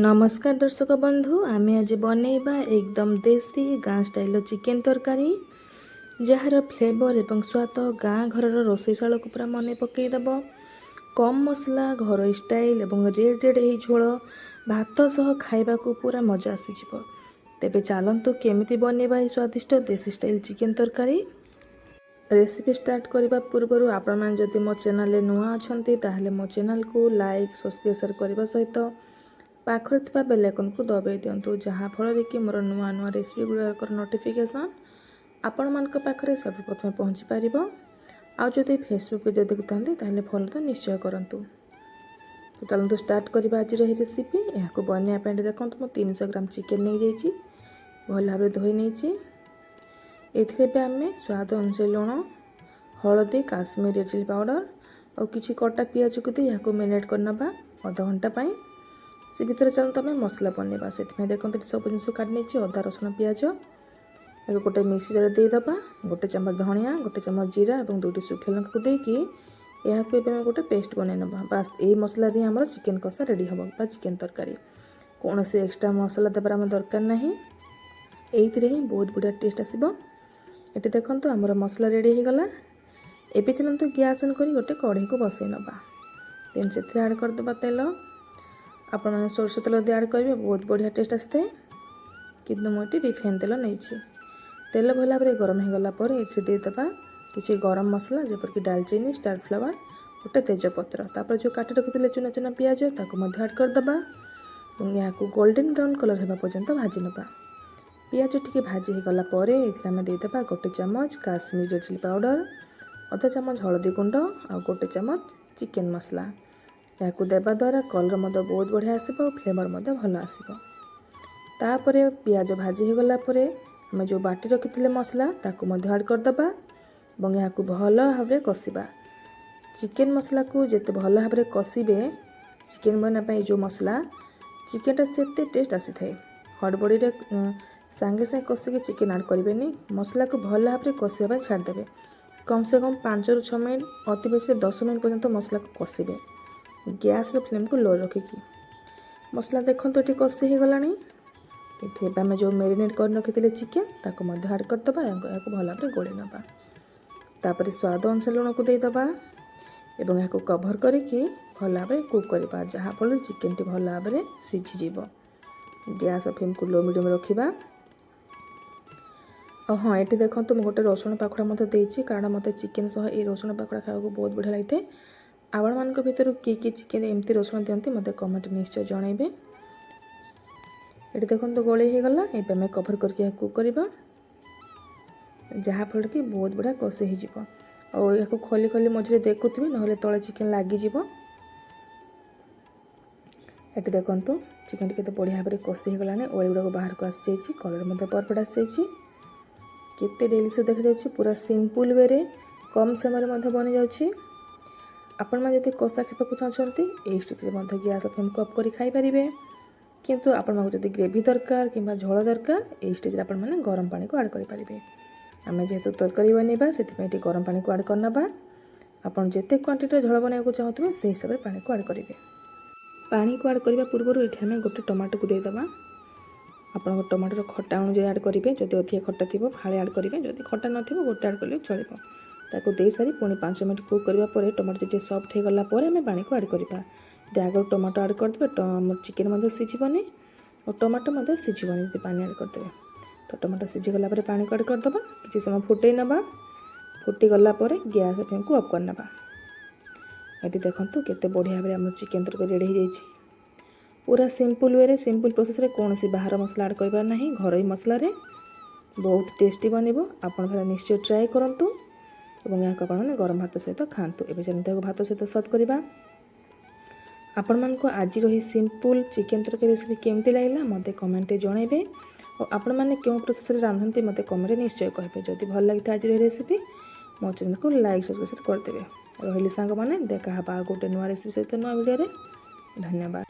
नमस्कार दर्शक बंधु आमे आज बनैबा एकदम देसी गाँ स्टाइल चिकेन तरकारी जार फ्लेवर एवं स्वाद गाँ घर रोषेशाला को पूरा मन पकईदेव। कम मसला घर स्टाइल एवं रेड रेड यही झोल भात सह खाइबा को पूरा मजा आसीजिव। तेबे चलतु केमिति बनैबा यह स्वादिष्ट देसी स्टाइल चिकेन तरकारी। रेसिपी स्टार्ट करने पूर्व आपण मैंने जदि मो चैनल नुआ अच्छा ताहले मो चैनल को लाइक सब्सक्राइब शेयर करने सहित पाखरे थिबा बेल आइकन को दबाई दिंतु जहाँ फल कि मोर नुआ नुआ रेसिपी गुड़ाकर नोटिफिकेशन आपण मानक पाखरे सर्वप्रथम पहुँची पार। आदि फेसबुक पे देखुता ताहले फॉलो तो निश्चय करूँ। तो चलते स्टार्ट करवा आज रेसिपी। यहाँ बनवाई देखो मैं 300 ग्राम चिकेन नहीं जाइए भल भाव धोई नहीं। एथिरे आम स्वाद अनुसार लुण हलदी काश्मीर रेड चिली पाउडर और किसी कटा पियाज को दी यहाँ मेरिनेट करना आधा घंटा से भितर चलते आम मसला बनवा से देखते सब जिन काट नहीं अदा रसुण पियाज गोटे मिक्सी जार देदेबा गोटे चम्मच धनिया गोटे चम्मच जीरा और 2टी सुखा लंका को देकी यहाँ गोटे पेस्ट बनईनवा। बास यही मसला दी आम चिकेन कषा रेडी हम चिकेन तरकारी कौन से एक्सट्रा मसला देवार आम दरकार ना। ये ही बहुत बढ़िया टेस्ट आसो। ये देखो आमर मसला रेडी हो गला। एबे चलते गैस ऑन कर गोटे कढ़ई को बसई नवा देन से आड करदे तेल। आपण मैंने सोरष तेल दी आड करेंगे बहुत बढ़िया टेस्ट आसता है कि मुझे रिफाइन तेल नहीं तेल भल भाव गरम हो गलापर ये देदेबा किसी गरम मसला जपरक डालचीनी स्टार फ्लावर गोटे तेजपत्र तापर जो काटी रखी चुना चुना पियाज ताको आड करदे यहाँ को गोल्डन ब्राउन कलर होगा पर्यंत भाजी नवा। पियाज टी भाजी हो गलापर ये देदेबा गोटे चम्मच काश्मीर रेड चिली पाउडर अधा चम्मच हलदी गुंड और गोटे चम्मच चिकेन मसला यहाँ को देवा द्वारा कलर बहुत बढ़िया आसो फ्लेवर भल आसो। तापर पियाज भाजी हो गलापर आम जो बाटी रखी मसला ताको आड करदे और यहाँ को भल भाव कषा। चिकेन मसला को जिते भल भाव कषिबे चिकेन बनाई जो मसला चिकेनटा से टेस्ट आसी थाए। हड़बड़ी सांगे सांगे कषिकी चिकेन आड करेंगे मसला को भल भाव कषापा छाड़देवे कम से कम 5 ରୁ 6 मिनट अति बेसी 10 मिनट पर्यंत मसला को कषिबे गैस फ्लेम को लो रखिकी। मसला देखो ये कषि हो गला। ये आम जो मेरिनेट कर रखी चिकेन ताको आड करदे यहाँ भल भाव गोड़े नवा। तापर स्वाद अनुसार लुण को देदेबा और यहाँ कभर करके भल भाव कुक करवा जहाँफल चिकेन टी भल भाव सीझीज। गैस फ्लेम को लो मीडियम रखा। और हाँ ये देखो मुझे गोटे रसुण पाखुड़ा देती कारण मत चिकेन सह ये रसुण पाखुड़ा खावा बहुत बढ़िया लगी है। आपण मान भर किए चिकेन एमती रसुण दिखती मत कमेंट निश्चय जनइबे। ये देखो गोले हो गला। ये आम कभर करके कुक करवा जहाँफल कि बहुत बढ़िया कषि हो और यहाँ खोली खोली मझे देखुथि ना तले चिकेन लगिज। ये देखो चिकेन टी बढ़िया भाव कषि हो गलानी ओली गुड़ाक बाहर को आसी जाइए कलर परफेक्ट आसी जाइए केते डेलीशियस देखा जाउछि पूरा सिंपल वे रे कम समय बनी जाउछि। आपण मैंने जब कषा खाइबा चाहते ये स्टेज में गैस फ्लेम को अफ कर खाई पारे किंतु आपण मानको जदि ग्रेवी दरकार कि झोल दरकार ये स्टेज आपण मैंने गरम पानी को ऐड करें। आम जेहेतु तरकारी बनवा से गरम पानी को ऐड करना आपन जिते क्वांटिटी झोल बनवाक चाहते से हिसाब से पानी को ऐड करेंगे। पानी को ऐड करने पूर्व ये आम गोटे टमाटो को देदेबा आप टमाटर खटा अनुसार ऐड करेंगे जदि अधिक खटा थी फाड़े ऐड करेंगे जदि खटा न गोटे ऐड करेंगे चलो ताको दे सारी पुणी 5 मिनट कुक करने टमाटो जो सफ्ट हो गला आम पानी को ऐड करवा। आगे टमाटो ऐड करदे चिकेन सीझीबनी और टमाटो सीझीबनी जब पानी ऐड करदे तो टमाटो सीझीगला पानी को ऐड करदे किसी समय फुटे नवा फुटी गलापर गैस फ्लेम को अफ करना। ये देखो केते बढ़िया भाव आम चिकेन तरकारी रेडी हो जाए पूरा सिंपल वे सिंपल प्रोसेस रे कौन सी बाहर मसला ऐड करबार नहीं घर मसला रे बहुत टेस्टी बनिबो। आपण घर निश्चय ट्राए करंतु और यहाँ आपने गरम भात सहित खातु। ए चलते भात सहित सर्व करवा। आपण मानक आज रही सिंपल चिकेन तरकारी रेसिपी केमती लगला मते कमेंट जनइबे और आपण माने क्यों प्रोसेस रांधती मते कमेंट निश्चय कहे। जदि भल लगी आज रेसिपी मो चैनल को लाइक सब्सक्राइब करदेवे। रही सांग मैंने देखा गोटे नुआ रेसिपी सहित नुआ वीडियो। धन्यवाद।